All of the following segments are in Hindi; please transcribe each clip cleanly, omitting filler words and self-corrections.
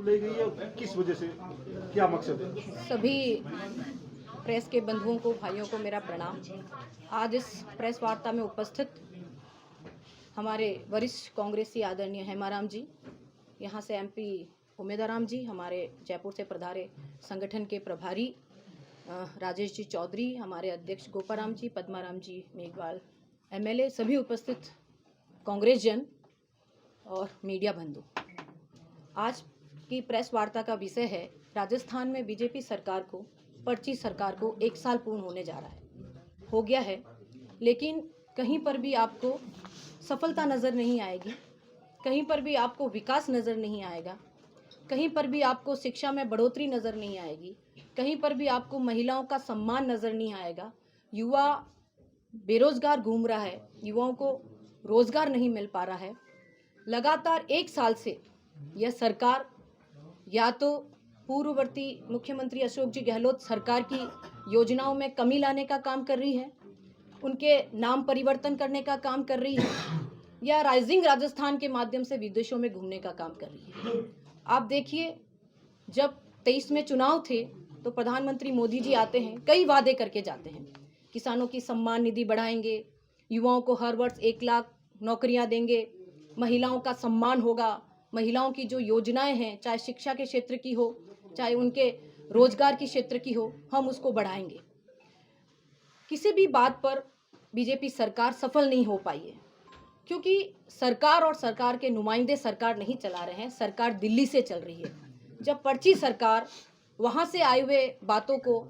ले गई है, किस वजह से, क्या मकसद है? सभी प्रेस के बंधुओं को, भाइयों को मेरा प्रणाम। आज इस प्रेस वार्ता में उपस्थित हमारे वरिष्ठ कांग्रेसी आदरणीय हेमाराम जी, यहाँ से एमपी उमेदाराम जी, हमारे जयपुर से पधारे संगठन के प्रभारी राजेश जी चौधरी, हमारे अध्यक्ष गोपाराम जी, पद्माराम जी मेघवाल, एमएलए, सभी उपस्थित कांग्रेस जन और मीडिया बंधु। आज की प्रेस वार्ता का विषय है राजस्थान में बीजेपी सरकार को, पर्ची सरकार को 1 साल पूर्ण होने जा रहा है, हो गया है, लेकिन कहीं पर भी आपको सफलता नज़र नहीं आएगी, कहीं पर भी आपको विकास नज़र नहीं आएगा, कहीं पर भी आपको शिक्षा में बढ़ोतरी नज़र नहीं आएगी, कहीं पर भी आपको महिलाओं का सम्मान नज़र नहीं आएगा। युवा बेरोजगार घूम रहा है, युवाओं को रोजगार नहीं मिल पा रहा है। लगातार 1 साल से यह सरकार या तो पूर्ववर्ती मुख्यमंत्री अशोक जी गहलोत सरकार की योजनाओं में कमी लाने का काम कर रही है, उनके नाम परिवर्तन करने का काम कर रही है, या राइजिंग राजस्थान के माध्यम से विदेशों में घूमने का काम कर रही है। आप देखिए, जब 23 में चुनाव थे तो प्रधानमंत्री मोदी जी आते हैं, कई वादे करके जाते हैं, किसानों की सम्मान निधि बढ़ाएंगे, युवाओं को हर वर्ष 1 लाख नौकरियां देंगे, महिलाओं का सम्मान होगा, महिलाओं की जो योजनाएं हैं, चाहे शिक्षा के क्षेत्र की हो, चाहे उनके रोजगार की क्षेत्र की हो, हम उसको बढ़ाएंगे। किसी भी बात पर बीजेपी सरकार सफल नहीं हो पाई है, क्योंकि सरकार और सरकार के नुमाइंदे सरकार नहीं चला रहे हैं, सरकार दिल्ली से चल रही है। जब पर्ची सरकार वहाँ से आए हुए बातों को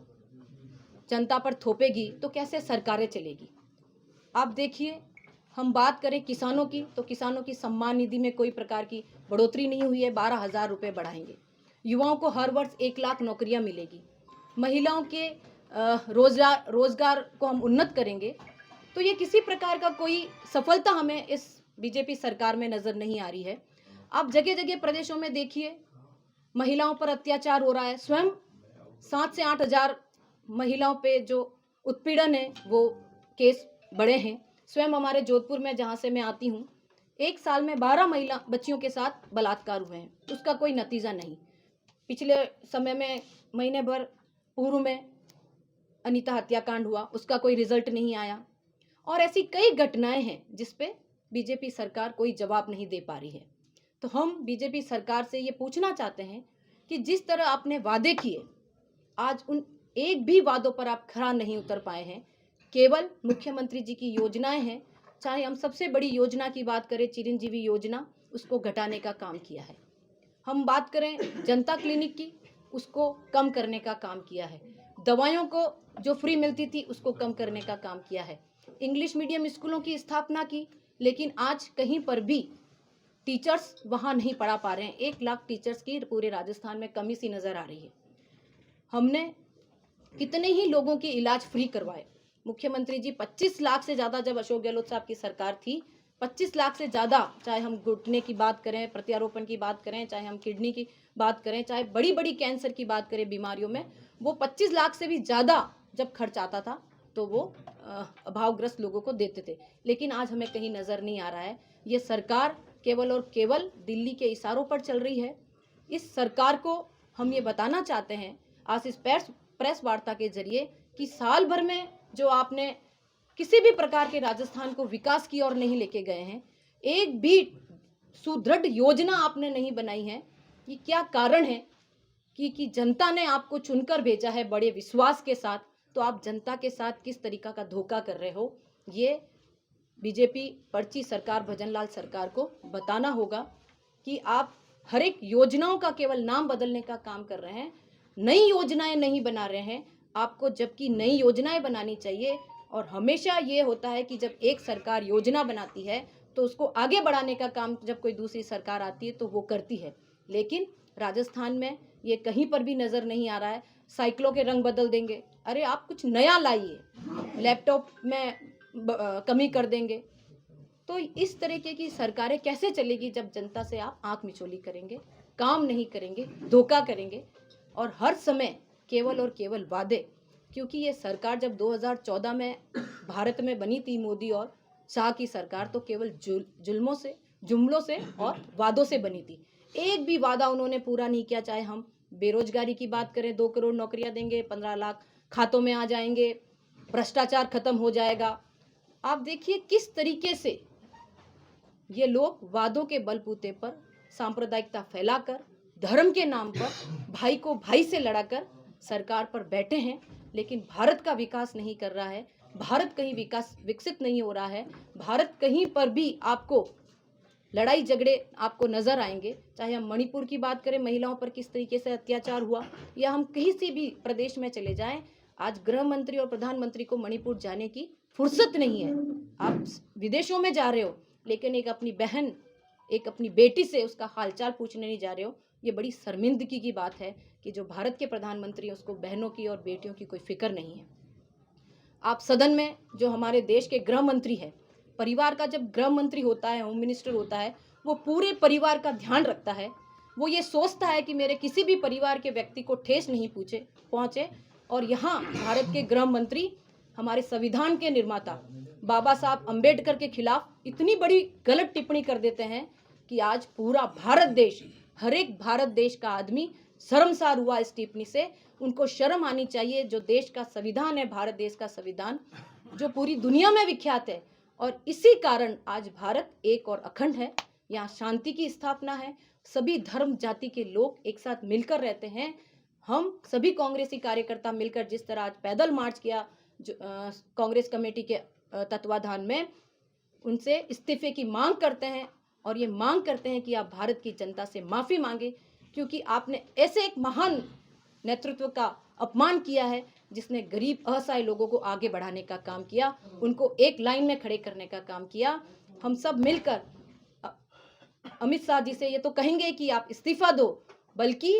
जनता पर थोपेगी तो कैसे सरकारें चलेगी? आप देखिए, हम बात करें किसानों की तो किसानों की सम्मान निधि में कोई प्रकार की बढ़ोतरी नहीं हुई है, 12,000 रुपये बढ़ाएंगे। युवाओं को हर वर्ष 1 लाख नौकरियां मिलेगी, महिलाओं के रोजगार को हम उन्नत करेंगे। तो ये किसी प्रकार का कोई सफलता हमें इस बीजेपी सरकार में नज़र नहीं आ रही है। आप जगह जगह प्रदेशों में देखिए, महिलाओं पर अत्याचार हो रहा है, स्वयं 7 से 8 हज़ार महिलाओं पे जो उत्पीड़न है वो केस बढ़े हैं। स्वयं हमारे जोधपुर में, जहाँ से मैं आती हूँ, 1 साल में 12 महिला बच्चियों के साथ बलात्कार हुए हैं, उसका कोई नतीजा नहीं। पिछले समय में महीने भर पूर्व में अनीता हत्याकांड हुआ, उसका कोई रिजल्ट नहीं आया। और ऐसी कई घटनाएं हैं जिस पे बीजेपी सरकार कोई जवाब नहीं दे पा रही है। तो हम बीजेपी सरकार से ये पूछना चाहते हैं कि जिस तरह आपने वादे किए, आज उन एक भी वादों पर आप खरा नहीं उतर पाए हैं। केवल मुख्यमंत्री जी की योजनाएं हैं, चाहे हम सबसे बड़ी योजना की बात करें, चिरंजीवी योजना, उसको घटाने का काम किया है। हम बात करें जनता क्लिनिक की, उसको कम करने का काम किया है। दवाइयों को जो फ्री मिलती थी उसको कम करने का काम किया है। इंग्लिश मीडियम स्कूलों की स्थापना की, लेकिन आज कहीं पर भी टीचर्स वहाँ नहीं पढ़ा पा रहे हैं। 1 लाख टीचर्स की पूरे राजस्थान में कमी सी नज़र आ रही है। हमने कितने ही लोगों की इलाज फ्री करवाए। मुख्यमंत्री जी 25 लाख से ज़्यादा, जब अशोक गहलोत साहब की सरकार थी, 25 लाख से ज़्यादा, चाहे हम घुटने की बात करें, प्रत्यारोपण की बात करें, चाहे हम किडनी की बात करें, चाहे बड़ी बड़ी कैंसर की बात करें बीमारियों में, वो 25 लाख से भी ज़्यादा जब खर्च आता था तो वो अभावग्रस्त लोगों को देते थे। लेकिन आज हमें कहीं नज़र नहीं आ रहा है। ये सरकार केवल और केवल दिल्ली के इशारों पर चल रही है। इस सरकार को हम ये बताना चाहते हैं आज इस प्रेस वार्ता के जरिए कि साल भर में जो आपने किसी भी प्रकार के राजस्थान को विकास की ओर नहीं लेके गए हैं, एक भी सुदृढ़ योजना आपने नहीं बनाई है। ये क्या कारण है कि जनता ने आपको चुनकर भेजा है बड़े विश्वास के साथ, तो आप जनता के साथ किस तरीका का धोखा कर रहे हो? ये बीजेपी पर्ची सरकार, भजनलाल सरकार को बताना होगा कि आप हर एक योजनाओं का केवल नाम बदलने का काम कर रहे हैं, नई योजनाएं नहीं बना रहे हैं आपको, जबकि नई योजनाएं बनानी चाहिए। और हमेशा ये होता है कि जब एक सरकार योजना बनाती है तो उसको आगे बढ़ाने का काम जब कोई दूसरी सरकार आती है तो वो करती है, लेकिन राजस्थान में ये कहीं पर भी नज़र नहीं आ रहा है। साइकिलों के रंग बदल देंगे, अरे आप कुछ नया लाइए, लैपटॉप में कमी कर देंगे। तो इस तरीके की सरकारें कैसे चलेगी जब जनता से आप आंख मिचौली करेंगे, काम नहीं करेंगे, धोखा करेंगे और हर समय केवल और केवल वादे। क्योंकि ये सरकार जब 2014 में भारत में बनी थी, मोदी और शाह की सरकार, तो केवल जुल्मों से, जुमलों से और वादों से बनी थी। एक भी वादा उन्होंने पूरा नहीं किया। चाहे हम बेरोजगारी की बात करें, 2 करोड़ नौकरियां देंगे, 15 लाख खातों में आ जाएंगे, भ्रष्टाचार खत्म हो जाएगा। आप देखिए किस तरीके से ये लोग वादों के बलबूते पर सांप्रदायिकता फैलाकर, धर्म के नाम पर भाई को भाई से लड़ाकर सरकार पर बैठे हैं, लेकिन भारत का विकास नहीं कर रहा है। भारत कहीं विकसित नहीं हो रहा है। भारत कहीं पर भी आपको लड़ाई झगड़े आपको नजर आएंगे। चाहे हम मणिपुर की बात करें, महिलाओं पर किस तरीके से अत्याचार हुआ, या हम कहीं से भी प्रदेश में चले जाएं, आज गृह मंत्री और प्रधानमंत्री को मणिपुर जाने की फुर्सत नहीं है। आप विदेशों में जा रहे हो, लेकिन एक अपनी बहन, एक अपनी बेटी से उसका हालचाल पूछने नहीं जा रहे हो। ये बड़ी शर्मिंदगी की बात है कि जो भारत के प्रधानमंत्री हैं उसको बहनों की और बेटियों की कोई फिक्र नहीं है। आप सदन में जो हमारे देश के गृह मंत्री है, परिवार का जब गृह मंत्री होता है, होम मिनिस्टर होता है, वो पूरे परिवार का ध्यान रखता है। वो ये सोचता है कि मेरे किसी भी परिवार के व्यक्ति को ठेस नहीं पहुँचे। और यहाँ भारत के गृह मंत्री हमारे संविधान के निर्माता बाबा साहब अम्बेडकर के खिलाफ इतनी बड़ी गलत टिप्पणी कर देते हैं कि आज पूरा भारत देश, हर एक भारत देश का आदमी शर्मसार हुआ इस टिप्पणी से। उनको शर्म आनी चाहिए। जो देश का संविधान है, भारत देश का संविधान, जो पूरी दुनिया में विख्यात है, और इसी कारण आज भारत एक और अखंड है। यहाँ शांति की स्थापना है, सभी धर्म जाति के लोग एक साथ मिलकर रहते हैं। हम सभी कांग्रेसी कार्यकर्ता मिलकर जिस तरह आज पैदल मार्च किया, जो कांग्रेस कमेटी के तत्वाधान में, उनसे इस्तीफे की मांग करते हैं। और ये मांग करते हैं कि आप भारत की जनता से माफ़ी मांगे, क्योंकि आपने ऐसे एक महान नेतृत्व का अपमान किया है जिसने गरीब असहाय लोगों को आगे बढ़ाने का काम किया, उनको एक लाइन में खड़े करने का काम किया। हम सब मिलकर अमित शाह जी से ये तो कहेंगे कि आप इस्तीफा दो, बल्कि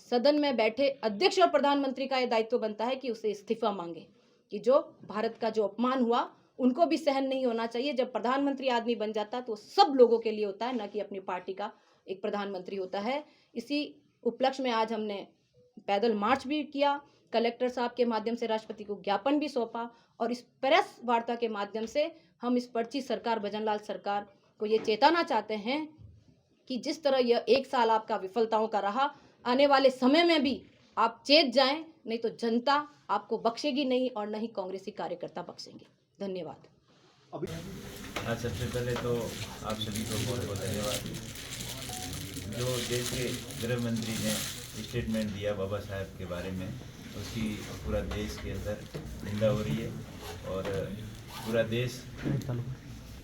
सदन में बैठे अध्यक्ष और प्रधानमंत्री का ये दायित्व बनता है कि उसे इस्तीफा मांगे, कि जो भारत का जो अपमान हुआ उनको भी सहन नहीं होना चाहिए। जब प्रधानमंत्री आदमी बन जाता है तो सब लोगों के लिए होता है, न कि अपनी पार्टी का एक प्रधानमंत्री होता है। इसी उपलक्ष्य में आज हमने पैदल मार्च भी किया, कलेक्टर साहब के माध्यम से राष्ट्रपति को ज्ञापन भी सौंपा, और इस प्रेस वार्ता के माध्यम से हम इस पर्ची सरकार, भजनलाल सरकार को ये चेताना चाहते हैं कि जिस तरह यह 1 साल आपका विफलताओं का रहा, आने वाले समय में भी आप चेत जाएं, नहीं तो जनता आपको बख्शेगी नहीं, और न ही कांग्रेसी कार्यकर्ता बख्शेंगे। धन्यवाद। आज सबसे पहले तो आप सभी को बहुत बहुत धन्यवाद। जो देश के गृह मंत्री ने स्टेटमेंट दिया बाबा साहब के बारे में, उसकी पूरा देश के अंदर निंदा हो रही है, और पूरा देश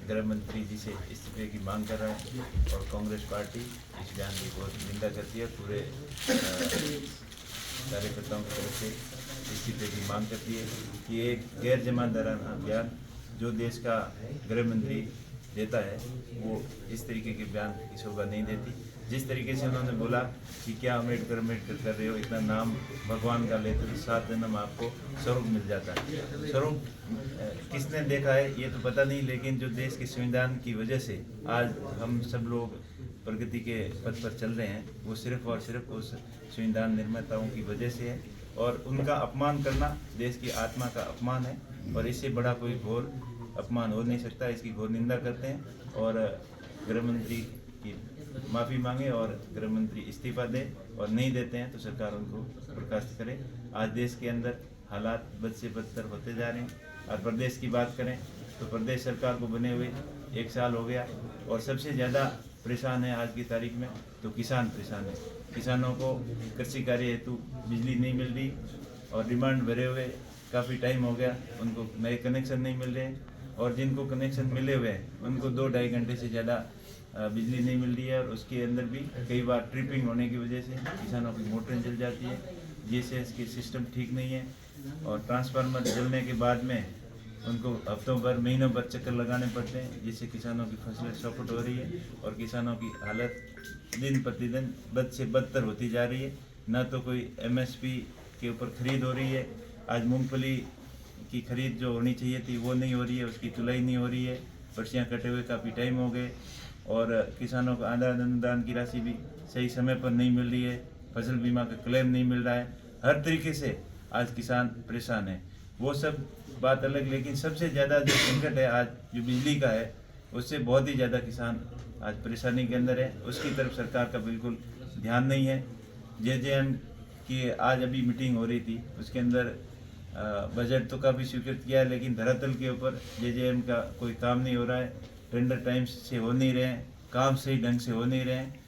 गृह मंत्री जी से इस्तीफे की मांग कर रहा है, और कांग्रेस पार्टी इस बयान की बहुत निंदा करती है। पूरे कार्यकर्ताओं की तरफ से इस्तीफे की मांग करती है कि एक गैर जमानदाराना बयान जो देश का गृह मंत्री देता है, वो इस तरीके के बयान की शोभा नहीं देती। जिस तरीके से उन्होंने बोला कि क्या अम्बेडकर कर रहे हो, इतना नाम भगवान का लेते तो 7 जन्म आपको स्वर्ग मिल जाता है। स्वर्ग किसने देखा है ये तो पता नहीं, लेकिन जो देश के संविधान की वजह से आज हम सब लोग प्रगति के पथ पर चल रहे हैं, वो सिर्फ और सिर्फ उस संविधान निर्माताओं की वजह से है। और उनका अपमान करना देश की आत्मा का अपमान है, और इससे बड़ा कोई घोर अपमान हो नहीं सकता। इसकी घोर निंदा करते हैं, और गृह मंत्री की माफ़ी मांगे, और गृह मंत्री इस्तीफा दे, और नहीं देते हैं तो सरकार उनको बर्खास्त करे। आज देश के अंदर हालात बद से बदतर होते जा रहे हैं। और प्रदेश की बात करें तो प्रदेश सरकार को बने हुए 1 साल हो गया, और सबसे ज़्यादा परेशान है आज की तारीख में तो किसान परेशान है। किसानों को कृषि कार्य हेतु बिजली नहीं मिल रही, और डिमांड भरे हुए काफ़ी टाइम हो गया, उनको नए कनेक्शन नहीं मिल रहे, और जिनको कनेक्शन मिले हुए हैं उनको 2-2.5 घंटे से ज़्यादा बिजली नहीं मिल रही है। और उसके अंदर भी कई बार ट्रिपिंग होने की वजह से किसानों की मोटरें जल जाती है। जीएसएस की सिस्टम ठीक नहीं है, और ट्रांसफार्मर जलने के बाद में उनको हफ्तों भर, महीनों भर चक्कर लगाने पड़ते हैं, जिससे किसानों की फसलें चौपट हो रही है, और किसानों की हालत दिन प्रतिदिन बद से बदतर होती जा रही है। ना तो कोई एमएसपी के ऊपर खरीद हो रही है। आज मूंगफली की खरीद जो होनी चाहिए थी वो नहीं हो रही है, उसकी तुलाई नहीं हो रही है। पर्चियाँ कटे हुए काफ़ी टाइम हो गए, और किसानों को आधार अनुदान की राशि भी सही समय पर नहीं मिल रही है। फसल बीमा का क्लेम नहीं मिल रहा है। हर तरीके से आज किसान परेशान है। वो सब बात अलग, लेकिन सबसे ज़्यादा जो संकट है आज जो बिजली का है, उससे बहुत ही ज़्यादा किसान आज परेशानी के अंदर है, उसकी तरफ सरकार का बिल्कुल ध्यान नहीं है। JJM की आज अभी मीटिंग हो रही थी, उसके अंदर बजट तो काफ़ी स्वीकृत किया है, लेकिन धरातल के ऊपर JJM का कोई काम नहीं हो रहा है। टेंडर टाइम से हो नहीं रहे हैं, काम सही ढंग से हो नहीं रहे हैं।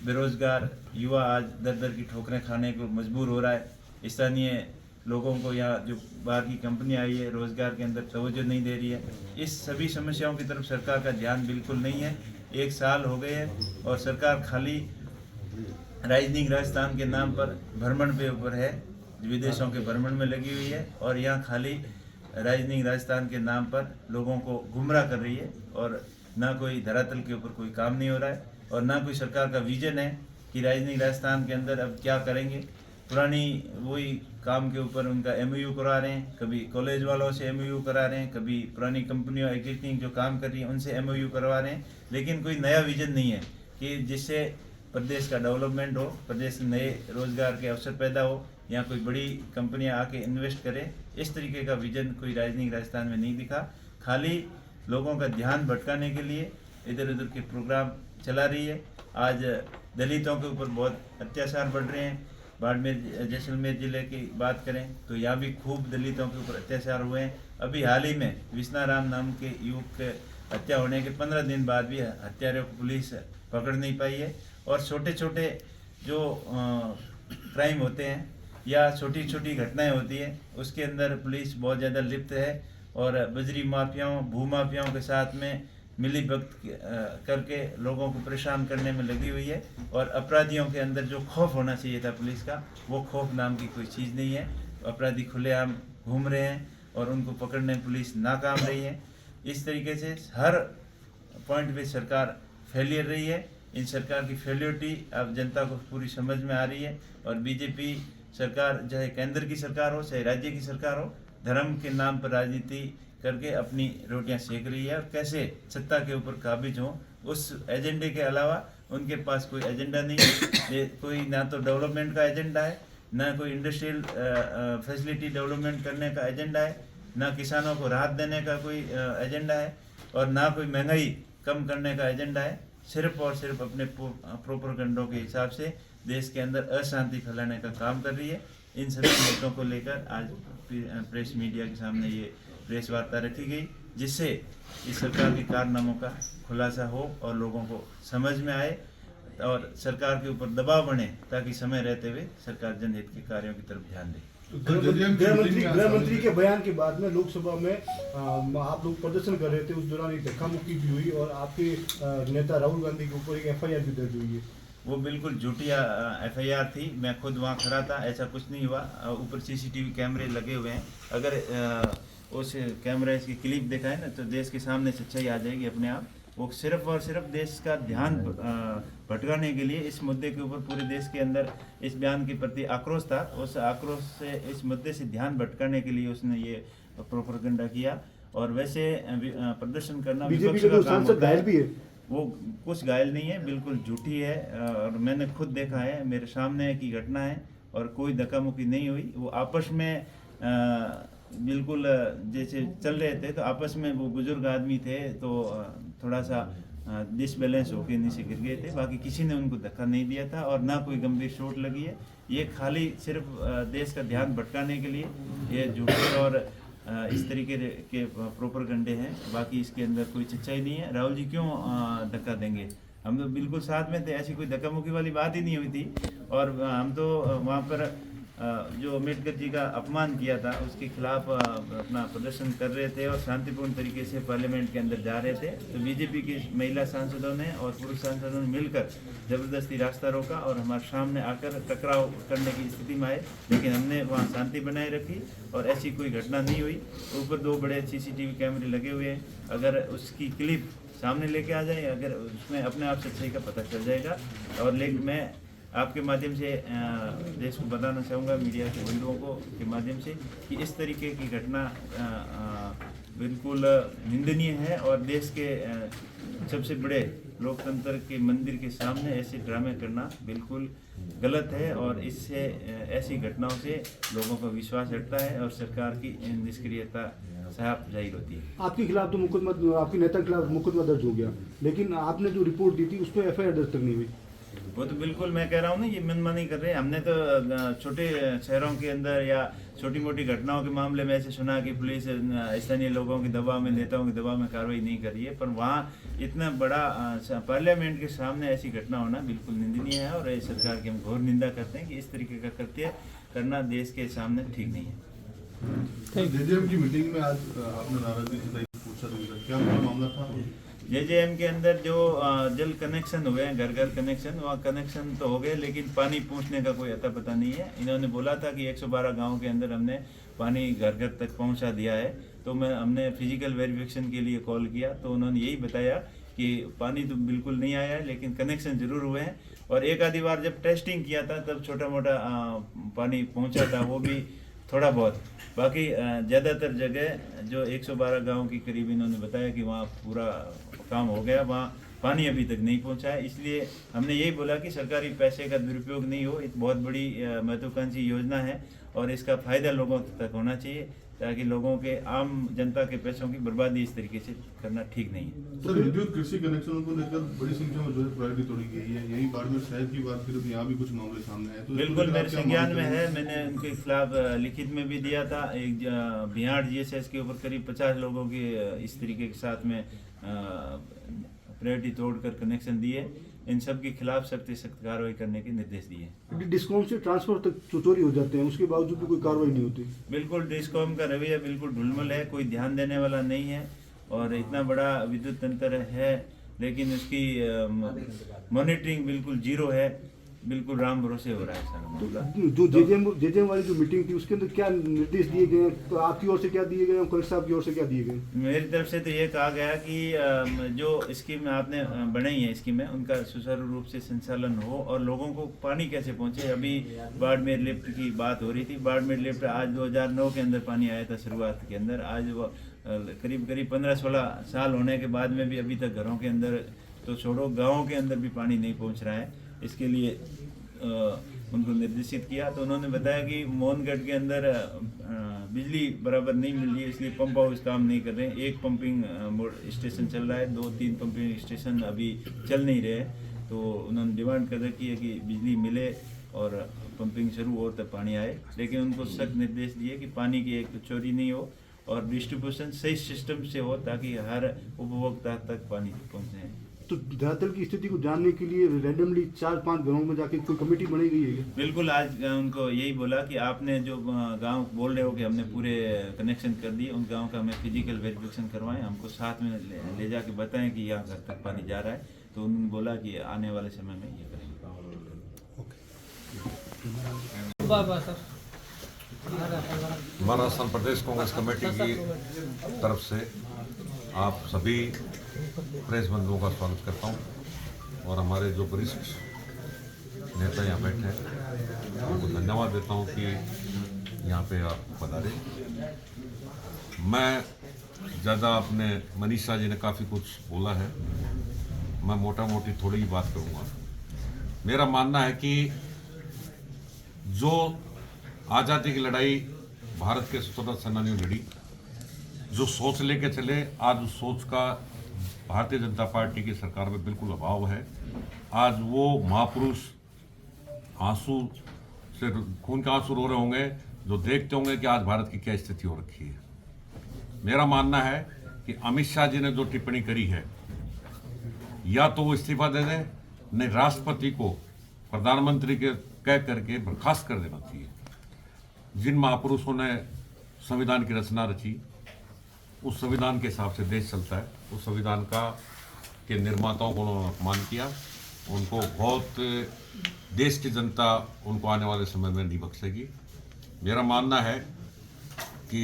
बेरोजगार युवा आज दर दर की ठोकरें खाने को मजबूर हो रहा है। स्थानीय लोगों को यहाँ जो बाहर की कंपनी आई है रोज़गार के अंदर तवज्जो नहीं दे रही है। इस सभी समस्याओं की तरफ सरकार का ध्यान बिल्कुल नहीं है। 1 साल हो गए हैं और सरकार खाली राजनीतिक राजस्थान के नाम पर भ्रमण पे ऊपर है, विदेशों के भ्रमण में लगी हुई है और यहाँ खाली राजनीतिक राजस्थान के नाम पर लोगों को गुमराह कर रही है और ना कोई धरातल के ऊपर कोई काम नहीं हो रहा है और ना कोई सरकार का विजन है कि राजनीतिक राजस्थान के अंदर अब क्या करेंगे। पुरानी वही काम के ऊपर उनका MOU करा रहे हैं, कभी कॉलेज वालों से MOU करा रहे हैं, कभी पुरानी कंपनियों एग्जिस्टिंग जो काम कर रही हैं उनसे MOU करवा रहे हैं, लेकिन कोई नया विजन नहीं है कि जिससे प्रदेश का डेवलपमेंट हो, प्रदेश में नए रोजगार के अवसर पैदा हो, यहाँ कोई बड़ी कंपनियां आके इन्वेस्ट करें। इस तरीके का विजन कोई राजनीतिक राजस्थान में नहीं दिखा। खाली लोगों का ध्यान भटकाने के लिए इधर उधर के प्रोग्राम चला रही है। आज दलितों के ऊपर बहुत अत्याचार बढ़ रहे हैं। बाड़मेर जैसलमेर जिले की बात करें तो यहाँ भी खूब दलितों के ऊपर अत्याचार हुए हैं। अभी हाल ही में विष्णाराम नाम के युवक के हत्या होने के 15 दिन बाद भी हत्यारों को पुलिस पकड़ नहीं पाई है। और छोटे छोटे जो क्राइम होते हैं या छोटी छोटी घटनाएं होती हैं उसके अंदर पुलिस बहुत ज़्यादा लिप्त है और बजरी माफियाओं भूमाफियाओं के साथ में मिली भगत करके लोगों को परेशान करने में लगी हुई है। और अपराधियों के अंदर जो खौफ होना चाहिए था पुलिस का, वो खौफ नाम की कोई चीज़ नहीं है। अपराधी खुलेआम घूम रहे हैं और उनको पकड़ने में पुलिस नाकाम रही है। इस तरीके से हर पॉइंट पे सरकार फेलियर रही है। इन सरकार की फेलियरिटी अब जनता को पूरी समझ में आ रही है। और बीजेपी सरकार चाहे केंद्र की सरकार हो चाहे राज्य की सरकार हो, धर्म के नाम पर राजनीति करके अपनी रोटियां सेक रही है और कैसे सत्ता के ऊपर काबिज हो, उस एजेंडे के अलावा उनके पास कोई एजेंडा नहीं है। कोई ना तो डेवलपमेंट का एजेंडा है, ना कोई इंडस्ट्रियल फैसिलिटी डेवलपमेंट करने का एजेंडा है, ना किसानों को राहत देने का कोई एजेंडा है और ना कोई महंगाई कम करने का एजेंडा है। सिर्फ और सिर्फ अपने प्रोपेगेंडों के हिसाब से देश के अंदर अशांति फैलाने का काम कर रही है। इन सभी मुद्दों को लेकर आज प्रेस मीडिया के सामने ये प्रेस वार्ता रखी गई, जिससे इस सरकार के कारनामों का खुलासा हो और लोगों को समझ में आए और सरकार के ऊपर दबाव बने ताकि समय रहते हुए सरकार जनहित के कार्यों की तरफ ध्यान दे। गृह मंत्री के बयान के बाद में लोकसभा में आप लोग प्रदर्शन कर रहे थे, उस दौरान एक धक्का मुक्की भी हुई और आपके नेता राहुल गांधी के ऊपर एक FIR भी दर्ज हुई है। वो बिल्कुल झूठी FIR थी। मैं खुद वहाँ खड़ा था, ऐसा कुछ नहीं हुआ। ऊपर CCTV कैमरे लगे हुए हैं। अगर उस कैमरे की क्लिप दिखाए ना तो देश के सामने सच्चाई आ जाएगी अपने आप। वो सिर्फ और सिर्फ देश का ध्यान भटकाने के लिए इस मुद्दे के ऊपर पूरे देश के अंदर इस बयान के प्रति आक्रोश था। उस आक्रोश से इस मुद्दे से ध्यान भटकाने के लिए उसने ये प्रोपेगेंडा किया। और वैसे प्रदर्शन करना विपक्ष का काम होता है। वो कुछ घायल नहीं है, बिल्कुल झूठी है और मैंने खुद देखा है, मेरे सामने की घटना है और कोई धक्का मुक्की नहीं हुई। वो आपस में बिल्कुल जैसे चल रहे थे तो आपस में वो बुजुर्ग आदमी थे तो थोड़ा सा डिसबैलेंस होकर नीचे गिर गए थे। बाकी किसी ने उनको धक्का नहीं दिया था और ना कोई गंभीर चोट लगी है। ये खाली सिर्फ देश का ध्यान भटकाने के लिए ये झूठे और इस तरीके के प्रोपेगेंडे हैं। बाकी इसके अंदर कोई सच्चाई नहीं है। राहुल जी क्यों धक्का देंगे? हम तो बिल्कुल साथ में थे, ऐसी कोई धक्का मुक्की वाली बात ही नहीं हुई थी। और हम तो वहाँ पर जो अम्बेडकर जी का अपमान किया था उसके खिलाफ अपना प्रदर्शन कर रहे थे और शांतिपूर्ण तरीके से पार्लियामेंट के अंदर जा रहे थे। तो बीजेपी की महिला सांसदों ने और पुरुष सांसदों ने मिलकर ज़बरदस्ती रास्ता रोका और हमारे सामने आकर टकराव करने की स्थिति में आए, लेकिन हमने वहाँ शांति बनाए रखी और ऐसी कोई घटना नहीं हुई। ऊपर 2 बड़े CCTV कैमरे लगे हुए हैं। अगर उसकी क्लिप सामने लेके आ जाए, अगर उसमें अपने आप सच्चाई का पता चल जाएगा। और लेकिन मैं आपके माध्यम से देश को बताना चाहूँगा, मीडिया के बंधुओं को के माध्यम से, कि इस तरीके की घटना बिल्कुल निंदनीय है और देश के सबसे बड़े लोकतंत्र के मंदिर के सामने ऐसे ड्रामे करना बिल्कुल गलत है। और इससे ऐसी घटनाओं से लोगों का विश्वास हटता है और सरकार की निष्क्रियता साफ जाहिर होती है। आपके खिलाफ तो मुकदमा, आपके नेता के खिलाफ मुकदमा दर्ज हो गया, लेकिन आपने जो रिपोर्ट दी थी उस पर एफआईआर दर्ज तक नहीं हुई। वो तो बिल्कुल मैं कह रहा हूँ ना, ये मनमानी कर रहे हैं। हमने तो छोटे शहरों के अंदर या छोटी मोटी घटनाओं के मामले में ऐसे सुना कि पुलिस स्थानीय लोगों के दबाव में, नेताओं के दबाव में कार्रवाई नहीं कर रही है, पर वहाँ इतना बड़ा पार्लियामेंट के सामने ऐसी घटना होना बिल्कुल निंदनीय है और ये सरकार की हम घोर निंदा करते हैं कि इस तरीके का कृत्य करना देश के सामने ठीक नहीं है। जेजेएम की मीटिंग में आज आपने नाराजगी जताई, पूछा था क्या मामला था? जेजेएम के अंदर जो जल कनेक्शन हुए हैं, घर घर कनेक्शन, वहाँ कनेक्शन तो हो गए, लेकिन पानी पहुँचने का कोई अता पता नहीं है। इन्होंने बोला था कि 112 गाँव के अंदर हमने पानी घर घर तक पहुँचा दिया है, तो हमने फिजिकल वेरिफिकेशन के लिए कॉल किया, तो उन्होंने यही बताया कि पानी तो बिल्कुल नहीं आया है, लेकिन कनेक्शन जरूर हुए हैं। और एक आधी बार जब टेस्टिंग किया था तब छोटा मोटा पानी पहुँचा था, वो भी थोड़ा बहुत। बाकी ज़्यादातर जगह जो 112 गाँव की करीब इन्होंने बताया कि वहाँ पूरा काम हो गया, वहाँ पानी अभी तक नहीं पहुँचा है। इसलिए हमने यही बोला कि सरकारी पैसे का दुरुपयोग नहीं हो। एक बहुत बड़ी महत्वाकांक्षी योजना है और इसका फ़ायदा लोगों तक होना चाहिए, ताकि लोगों के, आम जनता के पैसों की बर्बादी इस तरीके से करना ठीक नहीं है। सर, विद्युत कृषि कनेक्शनों को लेकर बड़ी संख्या में जो है प्रायोरिटी तोड़ी गई है। यही बाड़मेर शहर की बात करें तो यहाँ भी कुछ मामले सामने आए, तो बिल्कुल मेरे संज्ञान में है। मैंने उनके खिलाफ लिखित में भी दिया था। एक बिहार जीएसएस के ऊपर करीब 50 लोगों के इस तरीके के साथ में प्रायोरिटी तोड़कर कनेक्शन दिए। इन सब के खिलाफ सख्त कार्रवाई करने के निर्देश दिए। डिस्कॉम से ट्रांसफर तक चोरी हो जाते हैं, उसके बावजूद भी कोई कार्रवाई नहीं होती। बिल्कुल डिस्कॉम का रवैया बिल्कुल ढुलमुल है, कोई ध्यान देने वाला नहीं है। और इतना बड़ा विद्युत तंत्र है, लेकिन उसकी मॉनिटरिंग बिल्कुल जीरो है, बिल्कुल राम भरोसे हो रहा है सारा मामला। जो जेजेएम वाली जो मीटिंग थी उसके अंदर क्या निर्देश दिए गए, तो आपकी ओर से क्या दिए गए, कलेक्टर साहब की ओर से क्या दिए गए? मेरी तरफ से तो ये कहा गया कि जो स्कीम आपने बनाई है स्कीमें, उनका सुचारू रूप से संचालन हो और लोगों को पानी कैसे पहुंचे। अभी बाड़मेर लिफ्ट की बात हो रही थी। बाड़मेर लिफ्ट आज 2009 के अंदर पानी आया था शुरुआत के अंदर। आज वो करीब 15-16 साल होने के बाद में भी अभी तक घरों के अंदर तो छोड़ो, गाँवों के अंदर भी पानी नहीं पहुँच रहा है। इसके लिए उनको निर्देशित किया, तो उन्होंने बताया कि मोहनगढ़ के अंदर बिजली बराबर नहीं मिल रही है, इसलिए पंप हाउस काम नहीं कर रहे हैं। एक पंपिंग स्टेशन चल रहा है, 2-3 पंपिंग स्टेशन अभी चल नहीं रहे। तो उन्होंने डिमांड कर रखी है कि बिजली मिले और पंपिंग शुरू हो तब पानी आए। लेकिन उनको सख्त निर्देश दिए कि पानी की एक चोरी नहीं हो और डिस्ट्रीब्यूशन सही सिस्टम से हो, ताकि हर उपभोक्ता तक पानी पहुँचे। तो धरातल की स्थिति को जानने के लिए रैंडमली 4-5 गाँव में जाके कोई कमेटी बनाई गई है? बिल्कुल, आज उनको यही बोला कि आपने जो गांव बोल रहे हो कि हमने पूरे कनेक्शन कर दिए, उन गांव का हमें फिजिकल वेरिफिकेशन करवाएं, हमको साथ में ले जाके बताएं कि यहाँ घर तक पानी जा रहा है। तो उन्होंने बोला कि आने वाले समय में ये करेंगे। महाराष्ट्र प्रदेश कांग्रेस कमेटी की तरफ से आप सभी प्रेस बंधुओं का स्वागत करता हूं और हमारे जो वरिष्ठ नेता यहाँ बैठे हैं उनको धन्यवाद देता हूं कि यहाँ पे आप पधारे। मैं ज़्यादा अपने मनीषा जी ने काफ़ी कुछ बोला है, मैं मोटा मोटी थोड़ी ही बात करूँगा। मेरा मानना है कि जो आज़ादी की लड़ाई भारत के स्वतंत्रता सेनानियों लड़ी, जो सोच लेके चले, आज उस सोच का भारतीय जनता पार्टी की सरकार में बिल्कुल अभाव है। आज वो महापुरुष आंसू से खून के आंसू रो रहे होंगे जो देखते होंगे कि आज भारत की क्या स्थिति हो रखी है। मेरा मानना है कि अमित शाह जी ने जो टिप्पणी करी है, या तो वो इस्तीफा दे दें, नहीं राष्ट्रपति को प्रधानमंत्री के कह करके बर्खास्त कर देना चाहिए। जिन महापुरुषों ने संविधान की रचना रची, उस संविधान के हिसाब से देश चलता है। उस संविधान के निर्माताओं को उन्होंने अपमान किया, उनको बहुत देश की जनता उनको आने वाले समय में नहीं बख्शेगी। मेरा मानना है कि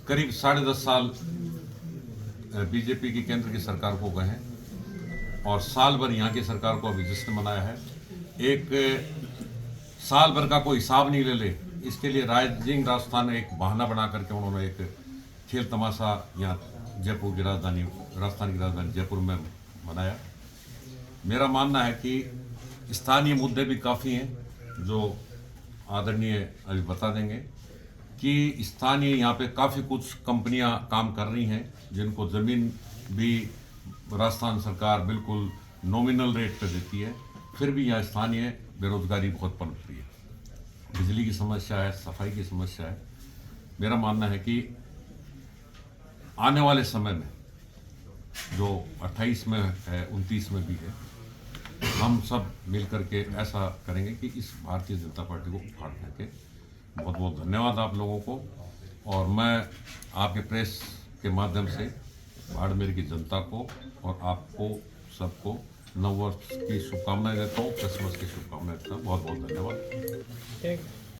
करीब 10.5 साल बीजेपी की केंद्र की सरकार को गए हैं और साल भर यहाँ की सरकार को अभी जश्न मनाया है। एक साल भर का कोई हिसाब नहीं ले, इसके लिए राइजिंग राजस्थान एक बहाना बना करके उन्होंने एक खेल तमाशा यहाँ जयपुर की राजधानी, राजस्थान की राजधानी जयपुर में मनाया। मेरा मानना है कि स्थानीय मुद्दे भी काफ़ी हैं जो आदरणीय अभी बता देंगे कि स्थानीय यहाँ पे काफ़ी कुछ कंपनियां काम कर रही हैं जिनको ज़मीन भी राजस्थान सरकार बिल्कुल नॉमिनल रेट पे देती है, फिर भी यहाँ स्थानीय बेरोजगारी बहुत पनप रही है। बिजली की समस्या है, सफाई की समस्या है। मेरा मानना है कि आने वाले समय में जो 28 में है, 29 में भी है, हम सब मिलकर के ऐसा करेंगे कि इस भारतीय जनता पार्टी को उखाड़ फेंके। बहुत बहुत धन्यवाद आप लोगों को, और मैं आपके प्रेस के माध्यम से बाड़मेर की जनता को और आपको सबको नववर्ष की शुभकामनाएं देता हूँ, क्रिसमस की शुभकामनाएं देता हूँ। बहुत बहुत धन्यवाद।